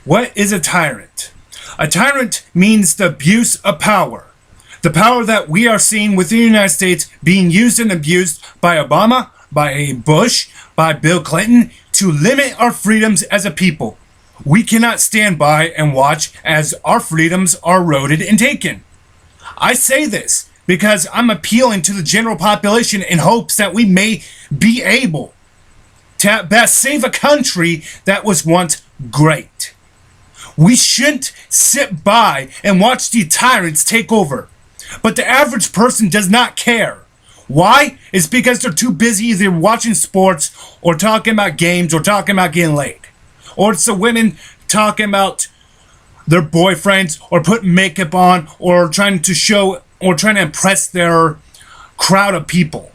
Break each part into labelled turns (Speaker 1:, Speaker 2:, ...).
Speaker 1: What is a tyrant? A tyrant means the abuse of power. The power that we are seeing within the United States being used and abused by Obama, by Bush, by Bill Clinton to limit our freedoms as a people. We cannot stand by and watch as our freedoms are eroded and taken. I say this because I'm appealing to the general population in hopes that we may be able to at best save a country that was once great. We shouldn't sit by and watch the tyrants take over. But the average person does not care. Why? It's because they're too busy either watching sports or talking about games or talking about getting laid. Or it's the women talking about their boyfriends or putting makeup on or trying to show or trying to impress their crowd of people.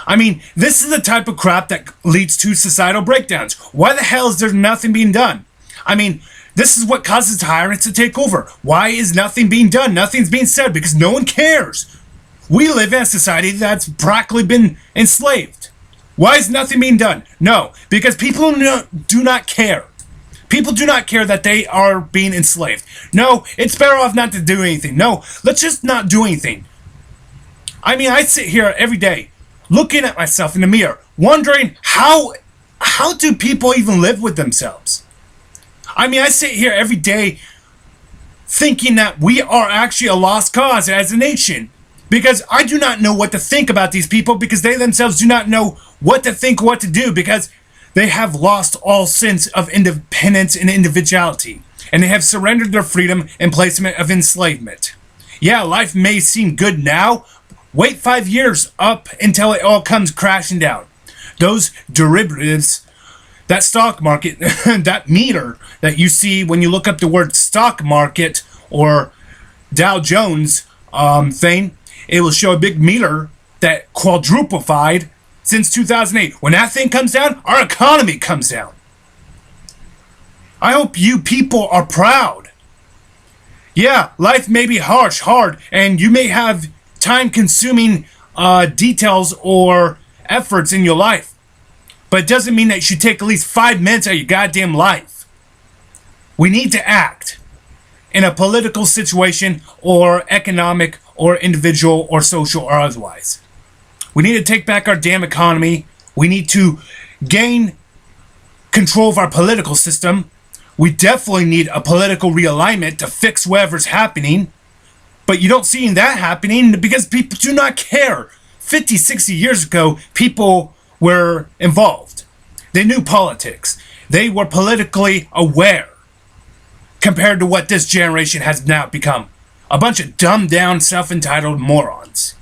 Speaker 1: I mean, this is the type of crap that leads to societal breakdowns. Why the hell is there nothing being done? I mean, this is what causes tyrants to take over. Why is nothing being done? Nothing's being said because no one cares. We live in a society that's practically been enslaved. Why is nothing being done? No, because people do not care. People do not care that they are being enslaved. No, it's better off not to do anything. No, let's just not do anything. I mean, I sit here every day looking at myself in the mirror, wondering how do people even live with themselves? I mean, I sit here every day thinking that we are actually a lost cause as a nation. Because I do not know what to think about these people because they themselves do not know what to think or what to do because they have lost all sense of independence and individuality. And they have surrendered their freedom in placement of enslavement. Yeah, life may seem good now. Wait 5 years up until it all comes crashing down. Those derivatives, that stock market, that meter that you see when you look up the word stock market or Dow Jones thing, it will show a big meter that quadruplified since 2008. When that thing comes down, our economy comes down. I hope you people are proud. Yeah, life may be hard, and you may have time-consuming details or efforts in your life. But it doesn't mean that you should take at least 5 minutes of your goddamn life. We need to act in a political situation or economic or individual or social or otherwise. We need to take back our damn economy. We need to gain control of our political system. We definitely need a political realignment to fix whatever's happening. But you don't see that happening because people do not care. 50, 60 years ago, people were involved. They knew politics. They were politically aware compared to what this generation has now become. A bunch of dumbed down, self-entitled morons.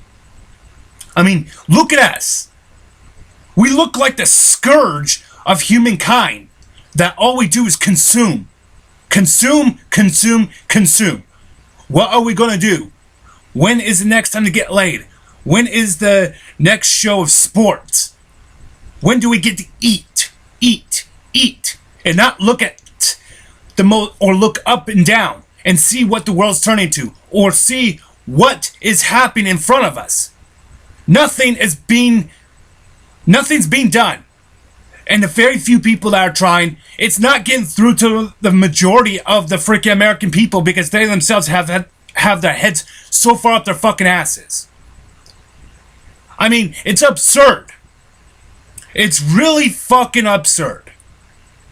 Speaker 1: I mean, look at us. We look like the scourge of humankind. That all we do is consume. Consume, consume, consume. What are we going to do? When is the next time to get laid? When is the next show of sports? When do we get to eat? Eat, eat. And not look at or look up and down and see what the world's turning to, or see what is happening in front of us. Nothing's being done. And the very few people that are trying, it's not getting through to the majority of the freaking American people because they themselves have their heads so far up their fucking asses. I mean, it's absurd. It's really fucking absurd.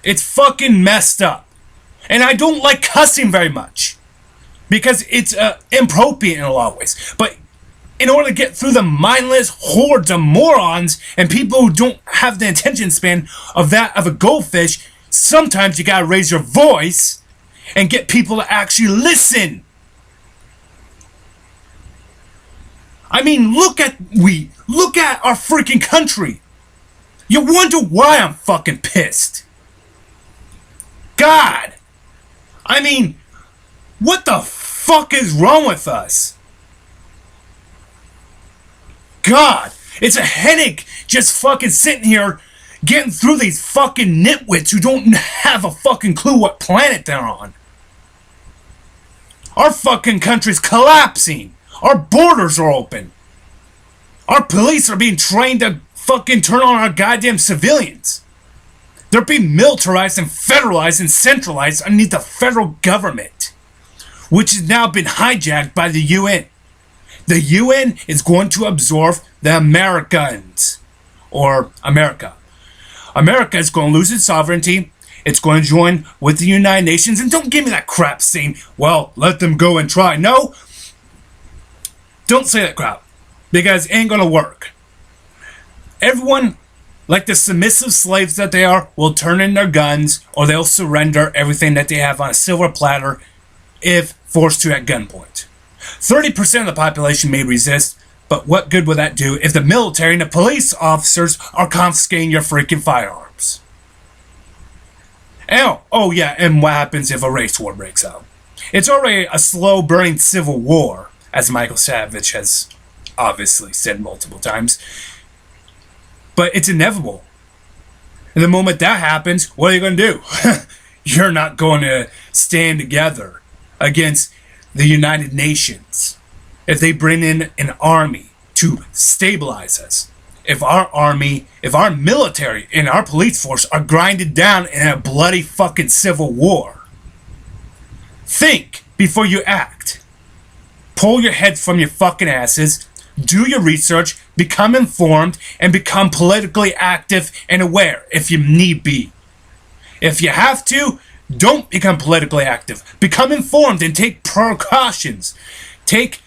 Speaker 1: It's fucking messed up. And I don't like cussing very much because it's inappropriate in a lot of ways. But in order to get through the mindless hordes of morons and people who don't have the attention span of that of a goldfish, sometimes you gotta raise your voice and get people to actually listen. I mean, look at our freaking country. You wonder why I'm fucking pissed. God. I mean, what the fuck is wrong with us? God, it's a headache just fucking sitting here getting through these fucking nitwits who don't have a fucking clue what planet they're on. Our fucking country's collapsing. Our borders are open. Our police are being trained to fucking turn on our goddamn civilians. They're being militarized and federalized and centralized underneath the federal government, which has now been hijacked by the UN. The UN is going to absorb the Americans, or America. America is going to lose its sovereignty. It's going to join with the United Nations. And don't give me that crap saying, well, let them go and try. No, don't say that crap, because it ain't going to work. Everyone, like the submissive slaves that they are, will turn in their guns, or they'll surrender everything that they have on a silver platter if forced to at gunpoint. 30% of the population may resist, but what good would that do if the military and the police officers are confiscating your freaking firearms? And, oh yeah, and what happens if a race war breaks out? It's already a slow-burning civil war, as Michael Savage has obviously said multiple times. But it's inevitable. And the moment that happens, what are you going to do? You're not going to stand together against the United Nations if they bring in an army to stabilize us. If our army, if our military and our police force are grinded down in a bloody fucking civil war. Think before you act. Pull your head from your fucking asses. Do your research, become informed, and become politically active and aware if you need be. If you have to, don't become politically active. Become informed and take precautions. Take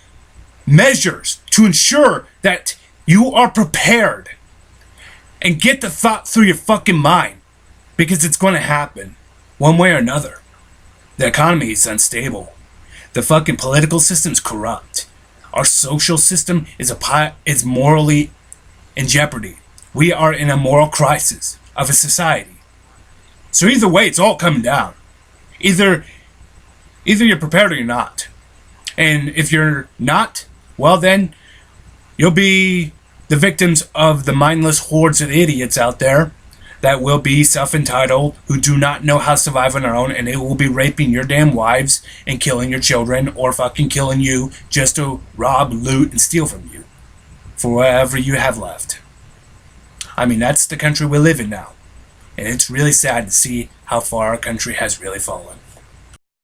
Speaker 1: measures to ensure that you are prepared. And get the thought through your fucking mind. Because it's going to happen. One way or another. The economy is unstable. The fucking political system's corrupt. Our social system is morally in jeopardy. We are in a moral crisis of a society. So either way, it's all coming down. Either you're prepared or you're not. And if you're not, well then, you'll be the victims of the mindless hordes of idiots out there that will be self-entitled, who do not know how to survive on their own, and they will be raping your damn wives and killing your children, or fucking killing you just to rob, loot, and steal from you for whatever you have left. I mean, that's the country we live in now. And it's really sad to see how far our country has really fallen.